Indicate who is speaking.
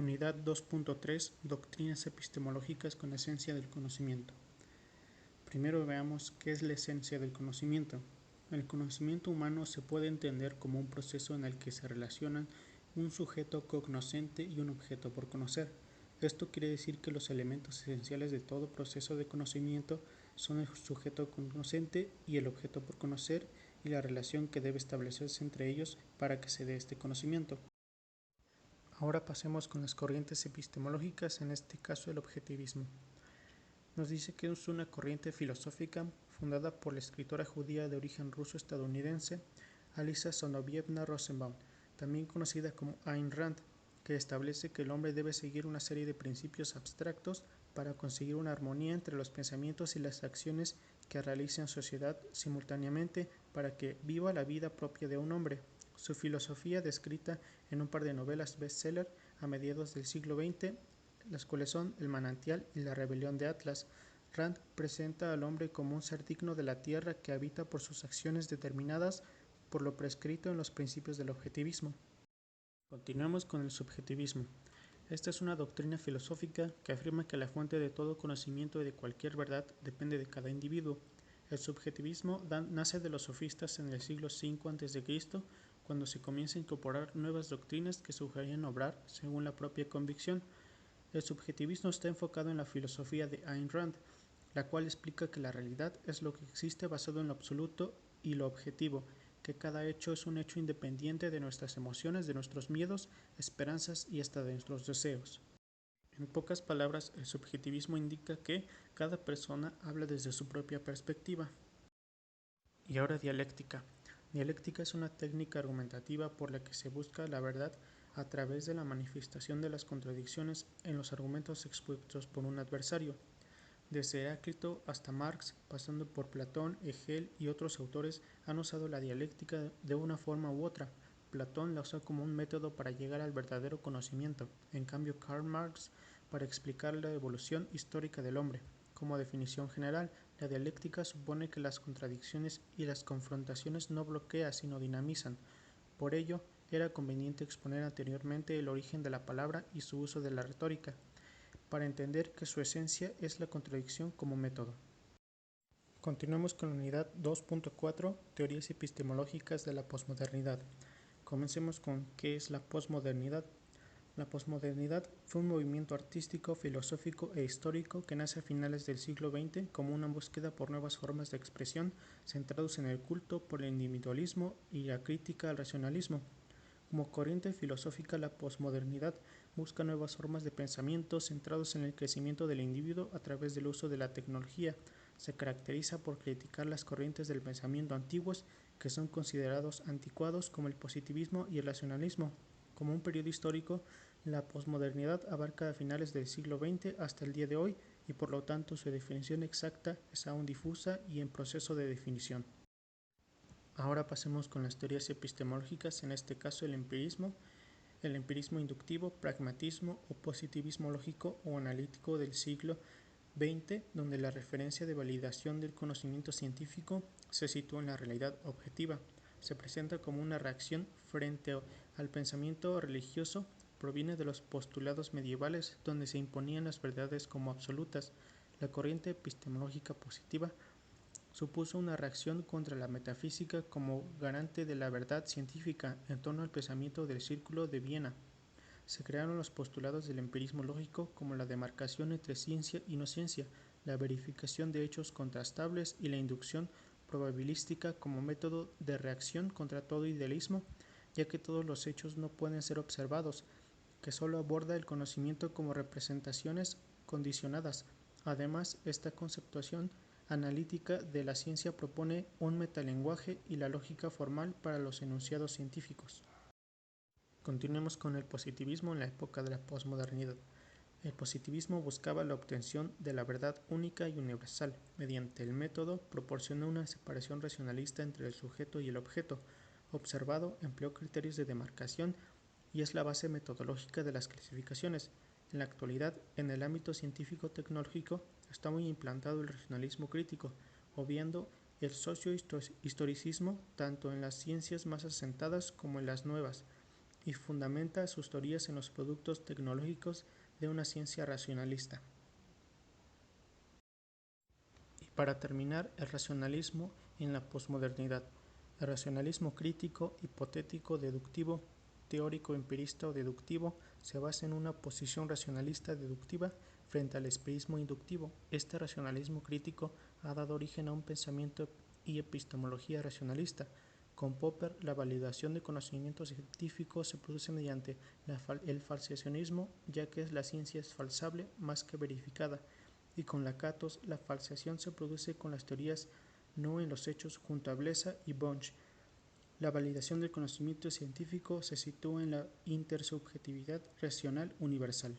Speaker 1: Unidad 2.3 Doctrinas epistemológicas con esencia del conocimiento. Primero veamos qué es la esencia del conocimiento. El conocimiento humano se puede entender como un proceso en el que se relacionan un sujeto cognoscente y un objeto por conocer. Esto quiere decir que los elementos esenciales de todo proceso de conocimiento son el sujeto cognoscente y el objeto por conocer y la relación que debe establecerse entre ellos para que se dé este conocimiento. Ahora pasemos con las corrientes epistemológicas, en este caso el objetivismo. Nos dice que es una corriente filosófica fundada por la escritora judía de origen ruso-estadounidense Alisa Sonovievna Rosenbaum, también conocida como Ayn Rand, que establece que el hombre debe seguir una serie de principios abstractos para conseguir una armonía entre los pensamientos y las acciones que realiza en sociedad simultáneamente para que viva la vida propia de un hombre. Su filosofía, descrita en un par de novelas bestseller a mediados del siglo XX, las cuales son El manantial y La rebelión de Atlas, Rand presenta al hombre como un ser digno de la tierra que habita por sus acciones determinadas por lo prescrito en los principios del objetivismo. Continuamos con el subjetivismo. Esta es una doctrina filosófica que afirma que la fuente de todo conocimiento y de cualquier verdad depende de cada individuo. El subjetivismo nace de los sofistas en el siglo V a.C., cuando se comienza a incorporar nuevas doctrinas que sugerían obrar según la propia convicción. El subjetivismo está enfocado en la filosofía de Ayn Rand, la cual explica que la realidad es lo que existe basado en lo absoluto y lo objetivo, que cada hecho es un hecho independiente de nuestras emociones, de nuestros miedos, esperanzas y hasta de nuestros deseos. En pocas palabras, el subjetivismo indica que cada persona habla desde su propia perspectiva. Y ahora dialéctica. Dialéctica es una técnica argumentativa por la que se busca la verdad a través de la manifestación de las contradicciones en los argumentos expuestos por un adversario. Desde Heráclito hasta Marx, pasando por Platón, Hegel y otros autores, han usado la dialéctica de una forma u otra. Platón la usó como un método para llegar al verdadero conocimiento, en cambio Karl Marx para explicar la evolución histórica del hombre. Como definición general, la dialéctica supone que las contradicciones y las confrontaciones no bloquean sino dinamizan. Por ello, era conveniente exponer anteriormente el origen de la palabra y su uso de la retórica, para entender que su esencia es la contradicción como método. Continuamos con la unidad 2.4, Teorías epistemológicas de la posmodernidad. Comencemos con ¿qué es la posmodernidad? La posmodernidad fue un movimiento artístico, filosófico e histórico que nace a finales del siglo XX como una búsqueda por nuevas formas de expresión centrados en el culto por el individualismo y la crítica al racionalismo. Como corriente filosófica, la posmodernidad busca nuevas formas de pensamiento centrados en el crecimiento del individuo a través del uso de la tecnología. Se caracteriza por criticar las corrientes del pensamiento antiguos que son considerados anticuados, como el positivismo y el racionalismo. Como un periodo histórico, la posmodernidad abarca a finales del siglo XX hasta el día de hoy y por lo tanto su definición exacta es aún difusa y en proceso de definición. Ahora pasemos con las teorías epistemológicas, en este caso el empirismo inductivo, pragmatismo o positivismo lógico o analítico del siglo XX, donde la referencia de validación del conocimiento científico se sitúa en la realidad objetiva. Se presenta como una reacción frente al pensamiento religioso, proviene de los postulados medievales donde se imponían las verdades como absolutas. La corriente epistemológica positiva supuso una reacción contra la metafísica como garante de la verdad científica en torno al pensamiento del Círculo de Viena. Se crearon los postulados del empirismo lógico como la demarcación entre ciencia y no ciencia, la verificación de hechos contrastables y la inducción probabilística como método de reacción contra todo idealismo, ya que todos los hechos no pueden ser observados, que solo aborda el conocimiento como representaciones condicionadas. Además, esta conceptuación analítica de la ciencia propone un metalenguaje y la lógica formal para los enunciados científicos. Continuemos con el positivismo en la época de la posmodernidad. El positivismo buscaba la obtención de la verdad única y universal. Mediante el método proporcionó una separación racionalista entre el sujeto y el objeto. Observado, empleó criterios de demarcación y es la base metodológica de las clasificaciones. En la actualidad, en el ámbito científico-tecnológico, está muy implantado el racionalismo crítico, obviando el socio-historicismo tanto en las ciencias más asentadas como en las nuevas. y fundamenta sus teorías en los productos tecnológicos de una ciencia racionalista. Y para terminar, el racionalismo en la posmodernidad. El racionalismo crítico, hipotético, deductivo, teórico, empirista o deductivo se basa en una posición racionalista deductiva frente al empirismo inductivo. Este racionalismo crítico ha dado origen a un pensamiento y epistemología racionalista. Con Popper, la validación de conocimientos científicos se produce mediante el falsacionismo, ya que la ciencia es falsable más que verificada, y con Lakatos, la falsación se produce con las teorías, no en los hechos, junto a Blesa y Bunge. La validación del conocimiento científico se sitúa en la intersubjetividad racional universal.